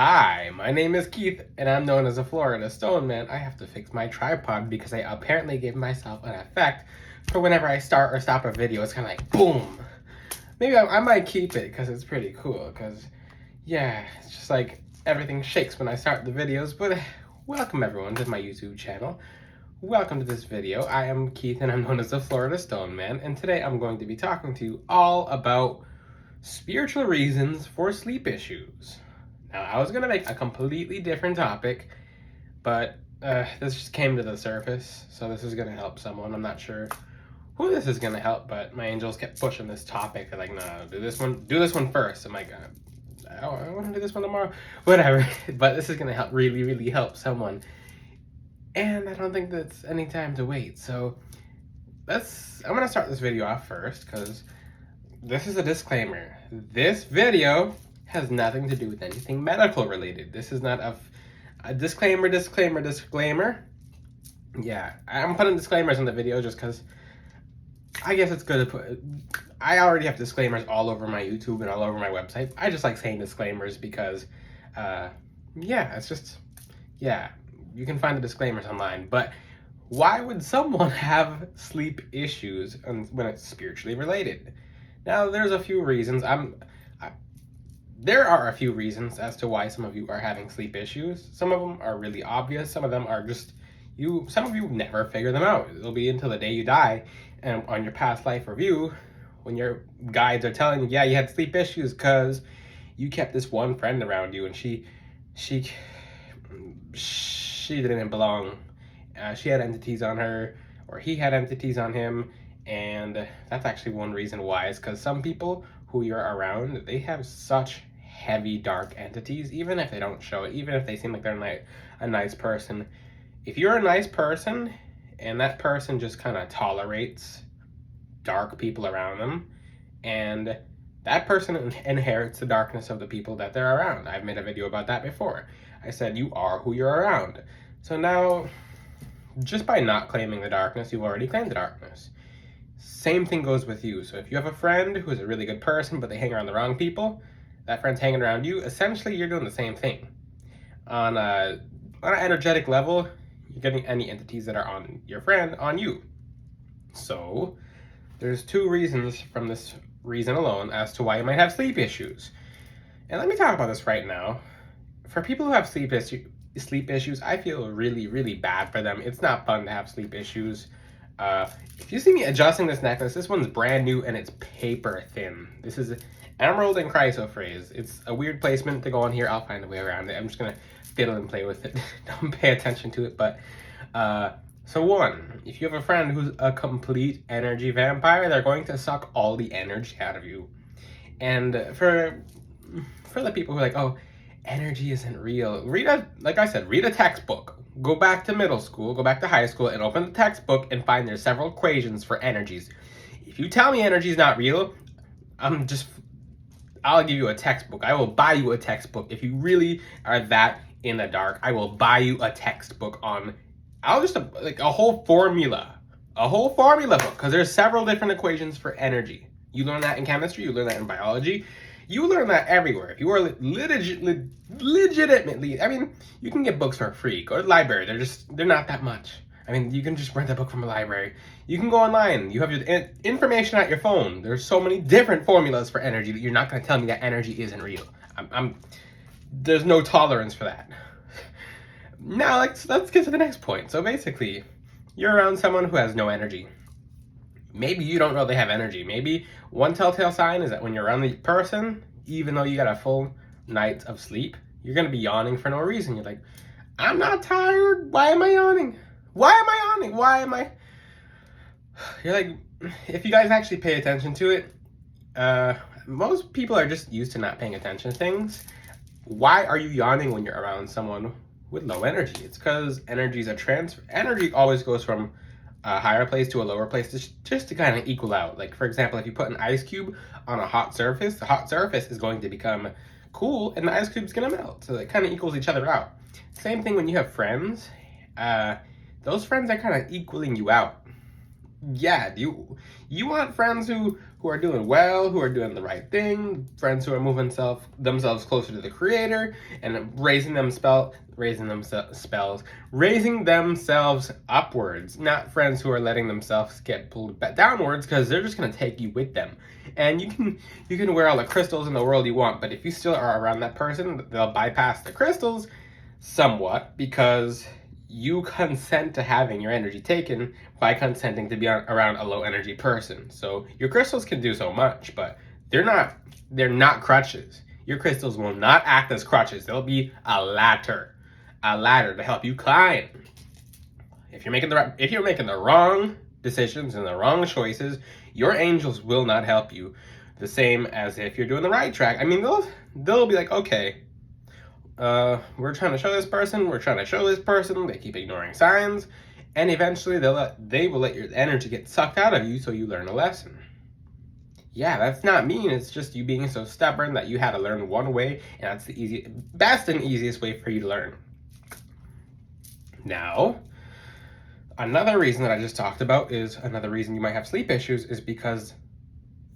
Hi, my name is Keith, and I'm known as a Florida Stone Man. I have to fix my tripod because I apparently gave myself an effect for whenever I start or stop a video. It's kind of like boom. Maybe I might keep it because it's pretty cool. Because yeah, it's just like everything shakes when I start the videos. But welcome everyone to my YouTube channel. Welcome to this video. I am Keith, and I'm known as the Florida Stone Man. And today I'm going to be talking to you all about spiritual reasons for sleep issues. Now, I was going to make a completely different topic, but this just came to the surface, so this is going to help someone. I'm not sure who this is going to help, but my angels kept pushing this topic. They're like, no, do this one first. I'm like, I want to do this one tomorrow. Whatever. But this is going to help, really, really help someone. And I don't think that's any time to wait. So I'm going to start this video off first, because this is a disclaimer. This video has nothing to do with anything medical related. This is not a disclaimer. Yeah, I'm putting disclaimers in the video just because I guess it's good to put. I already have disclaimers all over my YouTube and all over my website. I just like saying disclaimers because, yeah, it's just, yeah, you can find the disclaimers online. But why would someone have sleep issues when it's spiritually related? Now, there's a few reasons. There are a few reasons as to why some of you are having sleep issues. Some of them are really obvious. Some of them are just some of you never figure them out. It'll be until the day you die, and on your past life review, when your guides are telling you, yeah, you had sleep issues because you kept this one friend around you, and she didn't belong. She had entities on her, or he had entities on him, and that's actually one reason why. Is because some people who you're around, they have such heavy dark entities, even if they don't show it, even if they seem like they're a nice person. If you're a nice person and that person just kind of tolerates dark people around them, and that person inherits the darkness of the people that they're around. I've made a video about that before. I said you are who you're around. So now, just by not claiming the darkness, you've already claimed the darkness. Same thing goes with you. So if you have a friend who's a really good person, but they hang around the wrong people, that friend's hanging around you, essentially you're doing the same thing. On an energetic level, you're getting any entities that are on your friend on you. So there's two reasons from this reason alone as to why you might have sleep issues. And let me talk about this right now. For people who have sleep issues, I feel really, really bad for them. It's not fun to have sleep issues. If you see me adjusting this necklace, this one's brand new and it's paper thin. This is emerald and chrysoprase. It's a weird placement to go on here. I'll find a way around it. I'm just gonna fiddle and play with it. Don't pay attention to it. But so one, if you have a friend who's a complete energy vampire, they're going to suck all the energy out of you. And for the people who are like, oh, energy isn't real, like I said, read a textbook. Go back to middle school, go back to high school, and open the textbook and find there's several equations for energies. If you tell me energy is not real, I'll give you a textbook. I will buy you a textbook. If you really are that in the dark, I will buy you a textbook on, like a whole formula book, because there's several different equations for energy. You learn that in chemistry, you learn that in biology. You learn that everywhere. If you are legitimately, I mean, you can get books for free. Go to the library. They're not that much. I mean, you can just rent a book from a library. You can go online. You have your information at your phone. There's so many different formulas for energy that you're not going to tell me that energy isn't real. There's no tolerance for that. Now, let's get to the next point. So basically, you're around someone who has no energy. Maybe you don't know they have energy. Maybe one telltale sign is that when you're around the person, even though you got a full night of sleep, you're going to be yawning for no reason. You're like, I'm not tired. Why am I yawning? You're like, if you guys actually pay attention to it, most people are just used to not paying attention to things. Why are you yawning when you're around someone with low energy? It's because energy is a transfer. Energy always goes from a higher place to a lower place just to kind of equal out. Like, for example, if you put an ice cube on a hot surface, the hot surface is going to become cool and the ice cube's going to melt. So it kind of equals each other out. Same thing when you have friends. Those friends are kind of equaling you out. Yeah, you want friends who are doing well, who are doing the right thing, friends who are moving themselves closer to the creator and raising themselves upwards, not friends who are letting themselves get pulled back downwards, because they're just going to take you with them. And you can wear all the crystals in the world you want, but if you still are around that person, they'll bypass the crystals somewhat, because you consent to having your energy taken by consenting to be around a low energy person. So your crystals can do so much, but they're not crutches. Your crystals will not act as crutches. They'll be a ladder to help you climb. If you're making the wrong decisions and the wrong choices, your angels will not help you. The same as if you're doing the right track. I mean, they'll be like, okay, we're trying to show this person, they keep ignoring signs, and eventually they will let your energy get sucked out of you so you learn a lesson. Yeah, that's not mean, it's just you being so stubborn that you had to learn one way, and that's the best and easiest way for you to learn. Now, another reason that I just talked about is another reason you might have sleep issues is because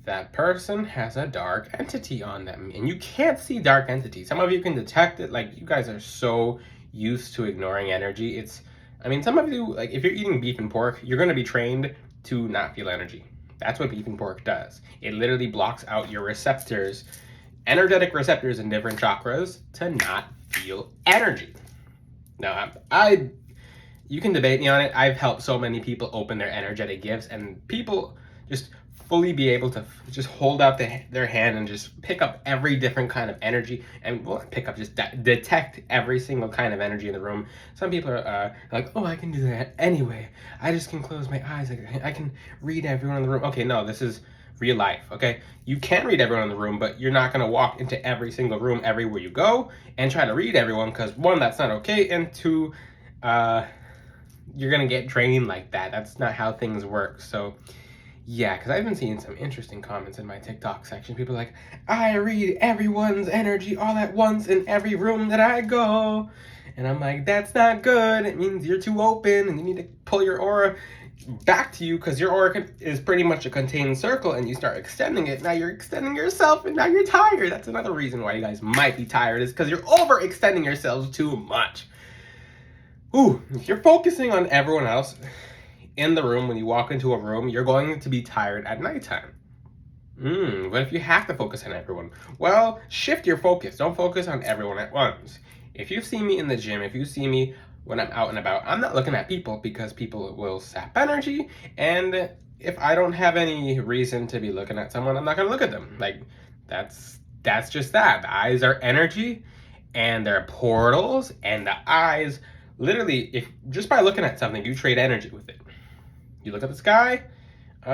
that person has a dark entity on them, and you can't see dark entities. Some of you can detect it. Like, you guys are so used to ignoring energy. Some of you, like, if you're eating beef and pork, you're going to be trained to not feel energy. That's what beef and pork does. It literally blocks out your receptors, energetic receptors in different chakras, to not feel energy. Now, you can debate me on it. I've helped so many people open their energetic gifts, and people just fully be able to just hold out their hand and just pick up every different kind of energy, and detect every single kind of energy in the room. Some people are like, oh, I can do that anyway. I just can close my eyes. I can read everyone in the room. Okay, no, this is real life, okay? You can read everyone in the room, but you're not going to walk into every single room everywhere you go and try to read everyone, because one, that's not okay, and two, you're going to get drained like that. That's not how things work. So yeah, because I've been seeing some interesting comments in my TikTok section. People are like, I read everyone's energy all at once in every room that I go. And I'm like, that's not good. It means you're too open and you need to pull your aura back to you, because your aura is pretty much a contained circle, and you start extending it. Now you're extending yourself, and now you're tired. That's another reason why you guys might be tired, is because you're overextending yourselves too much. Ooh, if you're focusing on everyone else in the room when you walk into a room, you're going to be tired at nighttime. What if you have to focus on everyone? Well, shift your focus. Don't focus on everyone at once. If you see me in the gym, if you see me when I'm out and about, I'm not looking at people, because people will sap energy, and if I don't have any reason to be looking at someone, I'm not going to look at them. Like, that's just that. The eyes are energy, and they're portals, and the eyes, literally, if just by looking at something, you trade energy with it. You look at the sky,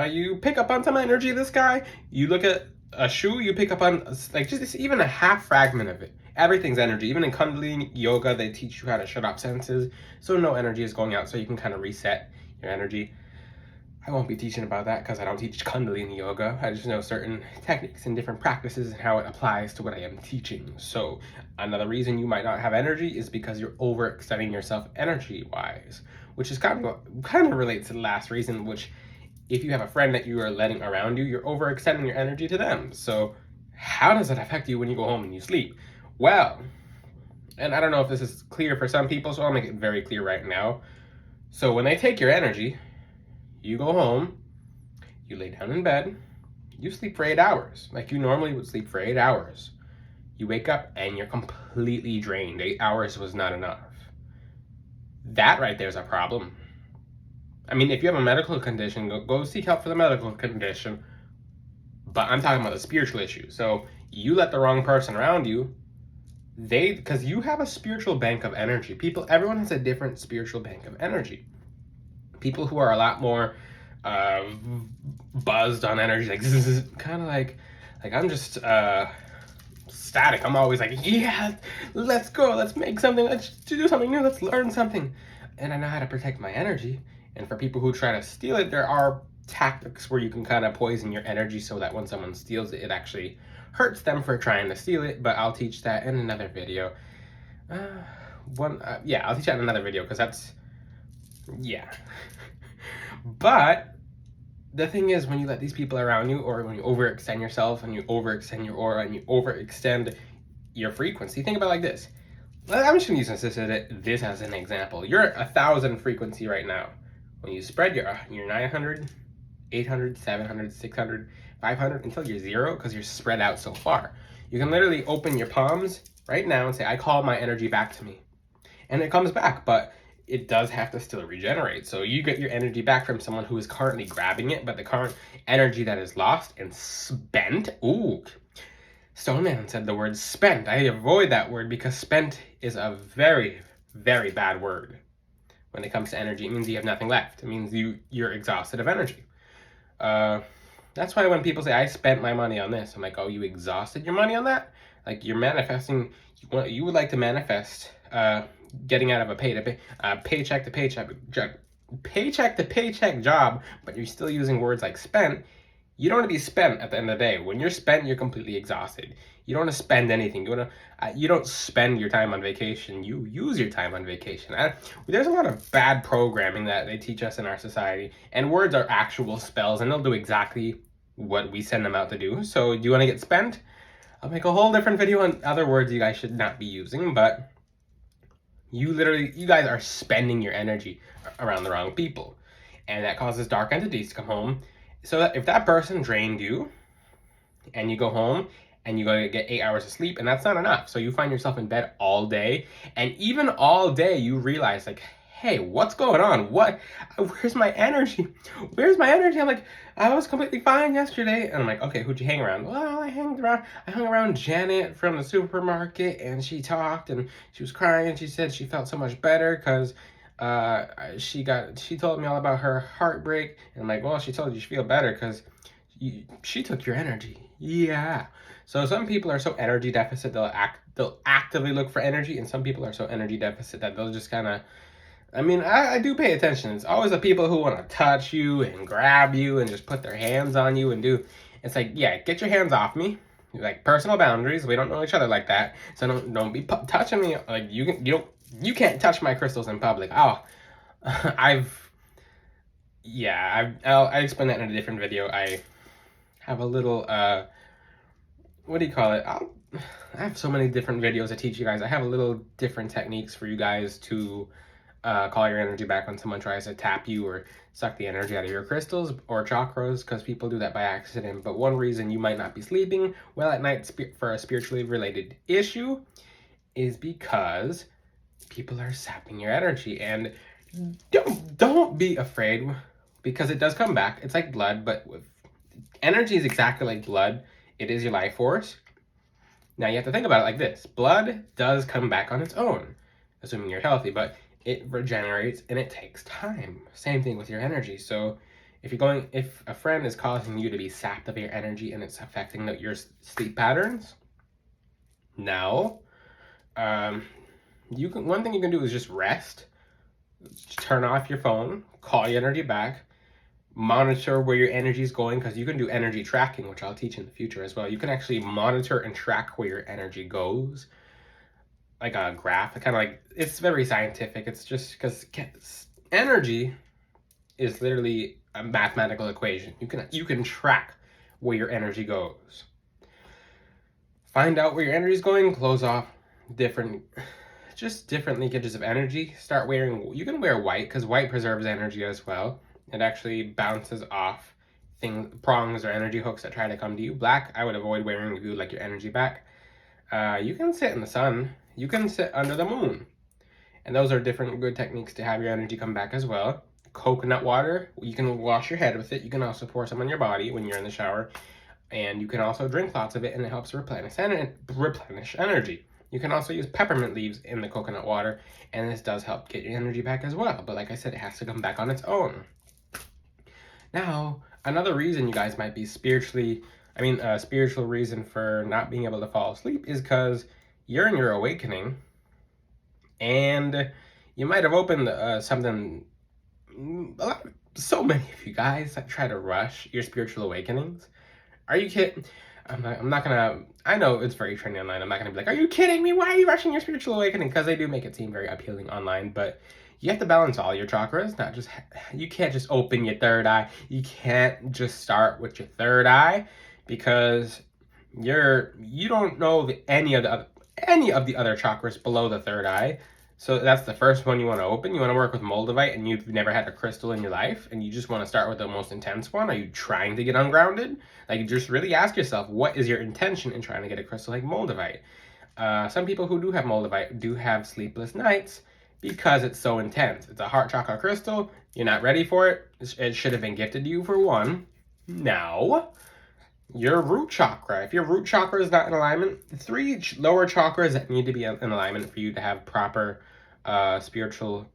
you pick up on some energy of the sky. You look at a shoe, you pick up on, like, just even a half fragment of it. Everything's energy. Even in Kundalini yoga, they teach you how to shut off senses, so no energy is going out, so you can kind of reset your energy. I won't be teaching about that, because I don't teach Kundalini yoga. I just know certain techniques and different practices and how it applies to what I am teaching. So another reason you might not have energy is because you're overextending yourself energy-wise, which is kind of relates to the last reason, which, if you have a friend that you are letting around you, you're overextending your energy to them. So how does that affect you when you go home and you sleep? Well, and I don't know if this is clear for some people, so I'll make it very clear right now. So when they take your energy, you go home, you lay down in bed, you sleep for 8 hours, like you normally would sleep for 8 hours. You wake up and you're completely drained. 8 hours was not enough. That right there is a problem. I mean, if you have a medical condition, go seek help for the medical condition. But I'm talking about the spiritual issue. So you let the wrong person around you, because you have a spiritual bank of energy. Everyone has a different spiritual bank of energy. People who are a lot more buzzed on energy, like kind of like I'm just static. I'm always like, yeah, let's go, let's make something, let's do something new, let's learn something. And I know how to protect my energy. And for people who try to steal it, there are tactics where you can kind of poison your energy so that when someone steals it, it actually hurts them for trying to steal it. But I'll teach that in another video. I'll teach that in another video, because that's, yeah. But the thing is, when you let these people around you, or when you overextend yourself and you overextend your aura and you overextend your frequency, think about it like this. I'm just gonna use this as an example. You're 1,000 frequency right now. When you spread your 900, 800, 700, 600, 500 until you're zero, because you're spread out so far. You can literally open your palms right now and say, I call my energy back to me. And it comes back, but it does have to still regenerate. So you get your energy back from someone who is currently grabbing it, but the current energy that is lost and spent, ooh, Stoneman said the word spent. I avoid that word because spent is a very, very bad word. When it comes to energy, it means you have nothing left. It means you're exhausted of energy. That's why when people say, I spent my money on this, I'm like, oh, you exhausted your money on that? Like, you're manifesting, you would like to manifest getting out of a paycheck to paycheck job, but you're still using words like spent. You don't want to be spent at the end of the day. When you're spent, you're completely exhausted. You don't want to spend anything. You don't spend your time on vacation. You use your time on vacation. There's a lot of bad programming that they teach us in our society, and words are actual spells, and they'll do exactly what we send them out to do. So do you want to get spent? I'll make a whole different video on other words you guys should not be using, but you guys are spending your energy around the wrong people, and that causes dark entities to come home. So that if that person drained you and you go home and you go to get 8 hours of sleep, and that's not enough. So you find yourself in bed all day, and even all day you realize, like, hey, what's going on? Where's my energy? Where's my energy? I'm like, I was completely fine yesterday. And I'm like, okay, who'd you hang around? Well, I hung around Janet from the supermarket, and she talked and she was crying. She said she felt so much better because she told me all about her heartbreak. And I'm like, well, she told you feel better because she took your energy. Yeah. So some people are so energy deficit, they'll actively look for energy, and some people are so energy deficit that they'll just kind of, I do pay attention. It's always the people who want to touch you and grab you and just put their hands on you and do. It's like, yeah, get your hands off me. Like, personal boundaries. We don't know each other like that, so don't be touching me. Like, you can't touch my crystals in public. Oh, I'll explain that in a different video. I have a little what do you call it? I have so many different videos to teach you guys. I have a little different techniques for you guys to call your energy back when someone tries to tap you or suck the energy out of your crystals or chakras, because people do that by accident. But one reason you might not be sleeping well at night for a spiritually related issue is because people are sapping your energy. And don't be afraid, because it does come back. It's like blood, but energy is exactly like blood. It is your life force. Now you have to think about it like this. Blood does come back on its own, assuming you're healthy, but it regenerates and it takes time. Same thing with your energy. So if a friend is causing you to be sapped of your energy and it's affecting your sleep patterns, now, one thing you can do is just rest, turn off your phone, call your energy back, monitor where your energy is going, because you can do energy tracking, which I'll teach in the future as well. You can actually monitor and track where your energy goes, like a graph. Kind of like, it's very scientific. It's just because energy is literally a mathematical equation. You can track where your energy goes. Find out where your energy is going. Close off different leakages of energy. You can wear white, because white preserves energy as well. It actually bounces off prongs or energy hooks that try to come to you. Black, I would avoid wearing if you would like your energy back. You can sit in the sun. You can sit under the moon. And those are different good techniques to have your energy come back as well. Coconut water, you can wash your head with it. You can also pour some on your body when you're in the shower. And you can also drink lots of it, and it helps replenish energy. You can also use peppermint leaves in the coconut water, and this does help get your energy back as well. But like I said, it has to come back on its own. Now, another reason you guys might be a spiritual reason for not being able to fall asleep is because you're in your awakening, and you might have opened something. So many of you guys that try to rush your spiritual awakenings. Are you kidding? I'm not gonna. I know it's very trendy online. I'm not gonna be like, "Are you kidding me? Why are you rushing your spiritual awakening?" Because they do make it seem very appealing online, but you have to balance all your chakras, not just, you can't just open your third eye. You can't just start with your third eye, because you don't know any of the other chakras below the third eye. So that's the first one you want to open. You want to work with moldavite, and you've never had a crystal in your life, and you just want to start with the most intense one. Are you trying to get ungrounded? Like, just really ask yourself, what is your intention in trying to get a crystal like moldavite? Some people who do have moldavite do have sleepless nights because it's so intense. It's a heart chakra crystal. You're not ready for it. It should have been gifted to you, for one. Now, your root chakra. If your root chakra is not in alignment, the 3 lower chakras that need to be in alignment for you to have proper spiritual,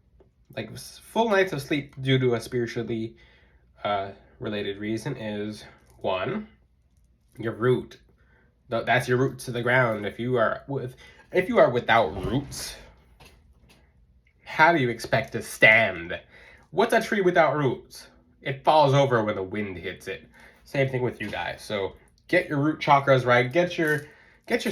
like full nights of sleep due to a spiritually related reason is 1, your root. That's your roots to the ground. If you are without roots, how do you expect to stand? What's a tree without roots? It falls over when the wind hits it. Same thing with you guys. So get your root chakras right. Get your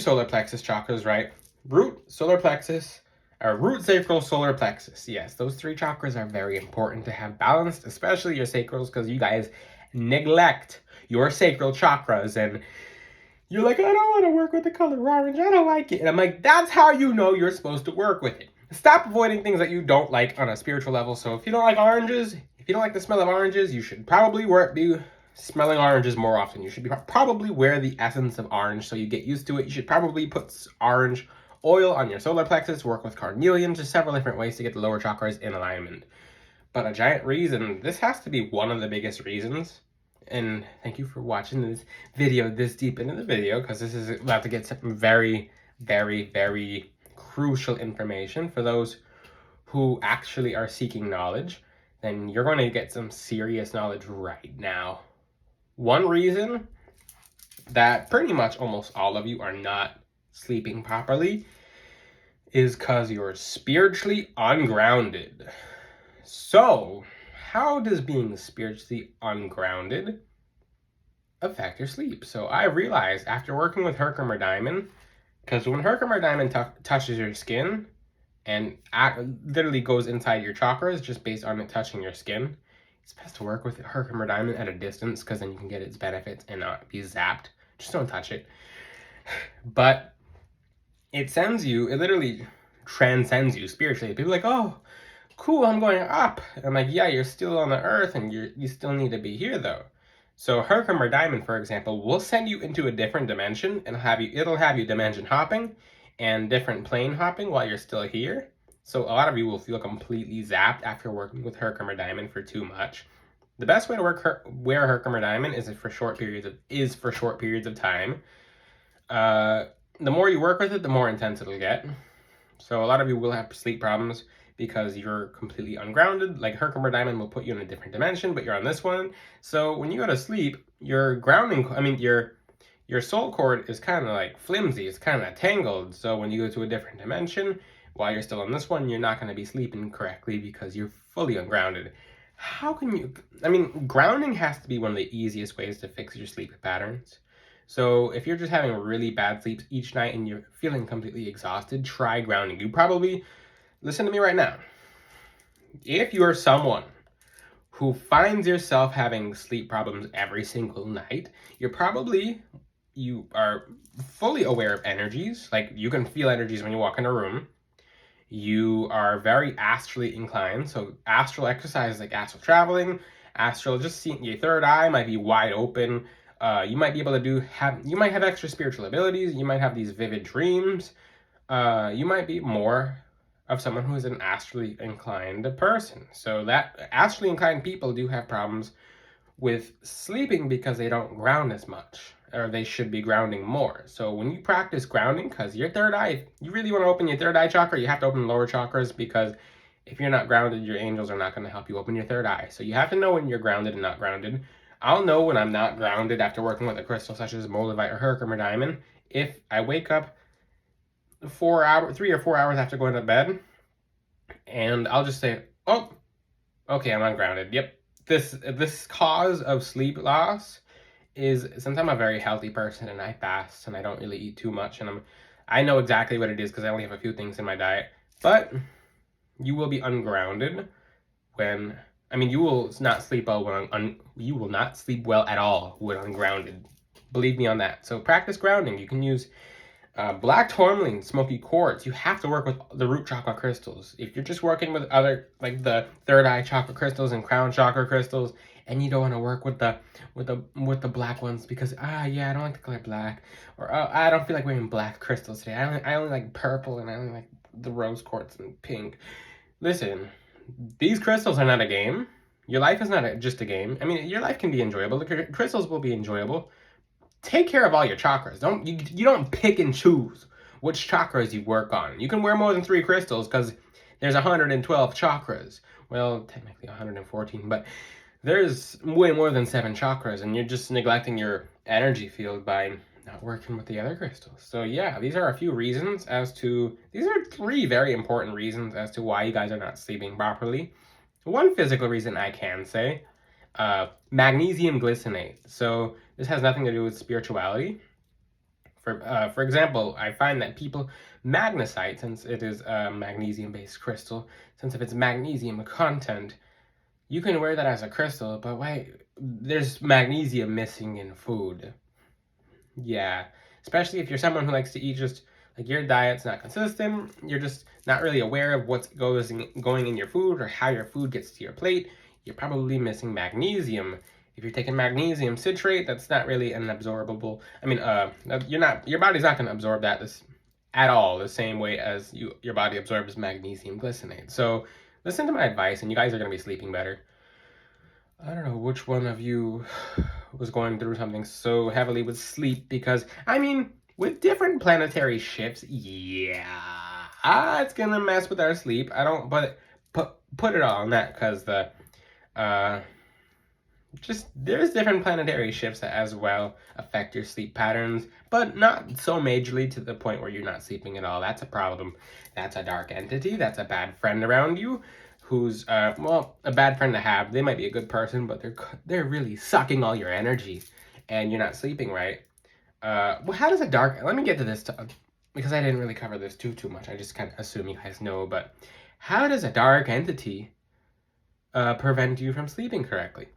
solar plexus chakras right. Root, solar plexus, or root, sacral, solar plexus. Yes, those 3 chakras are very important to have balanced, especially your sacrals, because you guys neglect your sacral chakras, and you're like, I don't want to work with the color orange. I don't like it. And I'm like, that's how you know you're supposed to work with it. Stop avoiding things that you don't like on a spiritual level. So if you don't like oranges, if you don't like the smell of oranges, you should probably be smelling oranges more often. You should probably wear the essence of orange so you get used to it. You should probably put orange oil on your solar plexus, work with carnelian, just several different ways to get the lower chakras in alignment. But a giant reason, this has to be one of the biggest reasons, and thank you for watching this video this deep into the video, because this is about to get some very, very, very crucial information for those who actually are seeking knowledge. Then you're going to get some serious knowledge right now. One reason that pretty much almost all of you are not sleeping properly is because you're spiritually ungrounded. So, how does being spiritually ungrounded affect your sleep? So I realized after working with Herkimer Diamond, because when Herkimer Diamond touches your skin and literally goes inside your chakras just based on it touching your skin, it's best to work with Herkimer Diamond at a distance, because then you can get its benefits and not be zapped. Just don't touch it. But it literally transcends you spiritually. People are like, oh, cool, I'm going up. I'm like, yeah, you're still on the earth, and you still need to be here though. So Herkimer Diamond, for example, will send you into a different dimension, and it'll have you dimension hopping and different plane hopping while you're still here. So a lot of you will feel completely zapped after working with Herkimer Diamond for too much. The best way to wear Herkimer Diamond is for short periods of time. The more you work with it, the more intense it'll get. So a lot of you will have sleep problems because you're completely ungrounded. Like Herkimer Diamond will put you in a different dimension, but you're on this one. So when you go to sleep, your your soul cord is kind of like flimsy. It's kind of tangled. So when you go to a different dimension, while you're still on this one, you're not going to be sleeping correctly because you're fully ungrounded. How can you, grounding has to be one of the easiest ways to fix your sleep patterns. So if you're just having really bad sleeps each night and you're feeling completely exhausted, try grounding. You probably, listen to me right now. If you're someone who finds yourself having sleep problems every single night, you are fully aware of energies. Like, you can feel energies when you walk in a room. You are very astrally inclined. So astral exercise, like astral traveling, astral, just seeing your third eye might be wide open. You might be able to you might have extra spiritual abilities. You might have these vivid dreams. You might be more of someone who is an astrally inclined person. So that astrally inclined people do have problems with sleeping because they don't ground as much, or they should be grounding more. So when you practice grounding, because your third eye, you really want to open your third eye chakra, you have to open the lower chakras, because if you're not grounded, your angels are not going to help you open your third eye. So you have to know when you're grounded and not grounded. I'll know when I'm not grounded after working with a crystal such as moldavite or Herkimer Diamond if I wake up 3 or 4 hours after going to bed, and I'll just say, oh, okay, I'm ungrounded. Yep, this cause of sleep loss is, since I'm a very healthy person and I fast and I don't really eat too much, and I know exactly what it is because I only have a few things in my diet. But You will be ungrounded when, I mean, you will not sleep well when you will not sleep well at all when ungrounded. Believe me on that. So practice grounding. You can use black tourmaline, smoky quartz. You have to work with the root chakra crystals. If you're just working with other, like the third eye chakra crystals and crown chakra crystals, and you don't want to work with the black ones because yeah, I don't like the color black, or I don't feel like wearing black crystals today. I only like purple, and I only like the rose quartz and pink. Listen, these crystals are not a game. Your life is not just a game. I mean, your life can be enjoyable. The crystals will be enjoyable. Take care of all your chakras. You don't pick and choose which chakras you work on. You can wear more than 3 crystals because there's 112 chakras. Well, technically 114, but there's way more than 7 chakras, and you're just neglecting your energy field by not working with the other crystals. So yeah, these are a few reasons these are 3 very important reasons as to why you guys are not sleeping properly. One physical reason I can say, magnesium glycinate. So this has nothing to do with spirituality. For example, I find that people, magnesite, since it is a magnesium-based crystal, since of its magnesium content, you can wear that as a crystal, but wait, there's magnesium missing in food. Yeah, especially if you're someone who likes to eat just, like your diet's not consistent, you're just not really aware of what's going in your food or how your food gets to your plate, you're probably missing magnesium. If you're taking magnesium citrate, that's not really an absorbable. I mean, your body's not going to absorb that at all the same way as your body absorbs magnesium glycinate. So listen to my advice, and you guys are going to be sleeping better. I don't know which one of you was going through something so heavily with sleep, because, I mean, with different planetary shifts, yeah, it's gonna mess with our sleep. I don't, but put it all on that, because there's different planetary shifts that as well affect your sleep patterns, but not so majorly to the point where you're not sleeping at all. That's a problem. That's a dark entity. That's a bad friend around you who's, well, a bad friend to have. They might be a good person, but they're really sucking all your energy, and you're not sleeping right. Well, how does let me get to this, because I didn't really cover this too much. I just kind of assume you guys know, but how does a dark entity prevent you from sleeping correctly?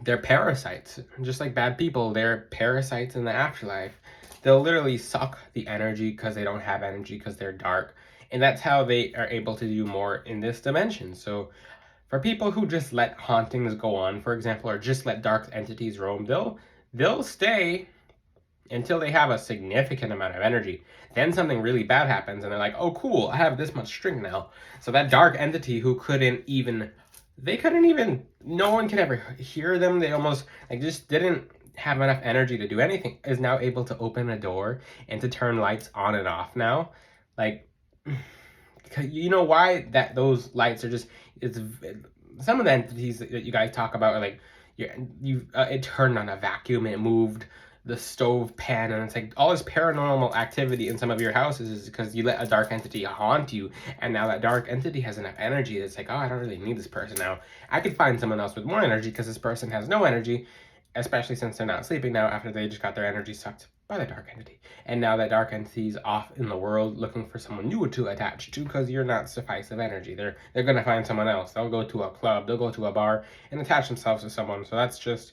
They're parasites. Just like bad people, they're parasites in the afterlife. They'll literally suck the energy because they don't have energy because they're dark. And that's how they are able to do more in this dimension. So for people who just let hauntings go on, for example, or just let dark entities roam, they'll stay until they have a significant amount of energy. Then something really bad happens and they're like, oh cool, I have this much strength now. So that dark entity who couldn't even, no one could ever hear them. They almost just didn't have enough energy to do anything, is now able to open a door and to turn lights on and off now. Like, you know why those lights are some of the entities that you guys talk about are like, it turned on a vacuum and it moved the stove pan, and it's like all this paranormal activity in some of your houses is because you let a dark entity haunt you, and now that dark entity has enough energy that's like, oh, I don't really need this person now. I could find someone else with more energy because this person has no energy, especially since they're not sleeping now after they just got their energy sucked by the dark entity. And now that dark entity's off in the world looking for someone new to attach to because you're not suffice of energy. They're going to find someone else. They'll go to a club, they'll go to a bar and attach themselves to someone. So that's just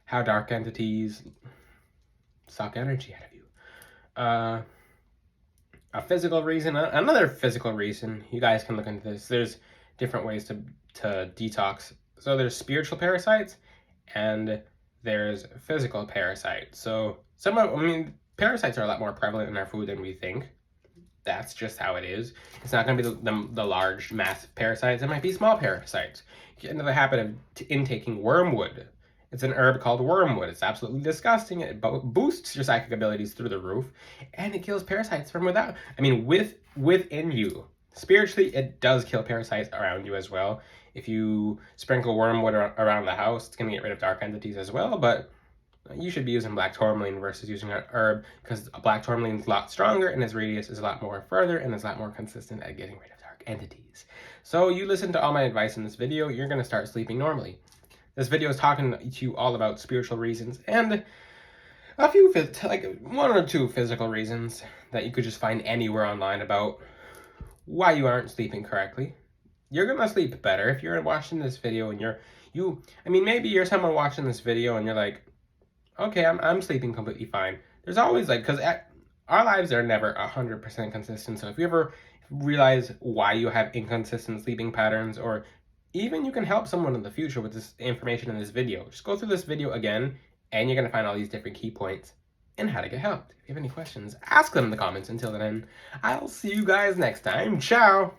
how dark entities suck energy out of you. A physical reason, another physical reason, you guys can look into this. There's different ways to detox. So there's spiritual parasites and there's physical parasites. So parasites are a lot more prevalent in our food than we think. That's just how it is. It's not going to be the large, massive parasites. It might be small parasites. You get into the habit of intaking wormwood. It's an herb called wormwood. It's absolutely disgusting. It boosts your psychic abilities through the roof, and it kills parasites from within you. Spiritually, it does kill parasites around you as well. If you sprinkle wormwood around the house, it's going to get rid of dark entities as well, but you should be using black tourmaline versus using an herb, because black tourmaline is a lot stronger and its radius is a lot more further and is a lot more consistent at getting rid of dark entities. So you listen to all my advice in this video, you're going to start sleeping normally. This video is talking to you all about spiritual reasons and a few, like 1 or 2 physical reasons that you could just find anywhere online about why you aren't sleeping correctly. You're gonna sleep better if you're watching this video and I mean, maybe you're someone watching this video and you're like, okay, I'm sleeping completely fine. There's always like, because our lives are never 100% consistent. So if you ever realize why you have inconsistent sleeping patterns, or even you can help someone in the future with this information in this video, just go through this video again and you're going to find all these different key points and how to get help. If you have any questions, ask them in the comments. Until then, I'll see you guys next time. Ciao!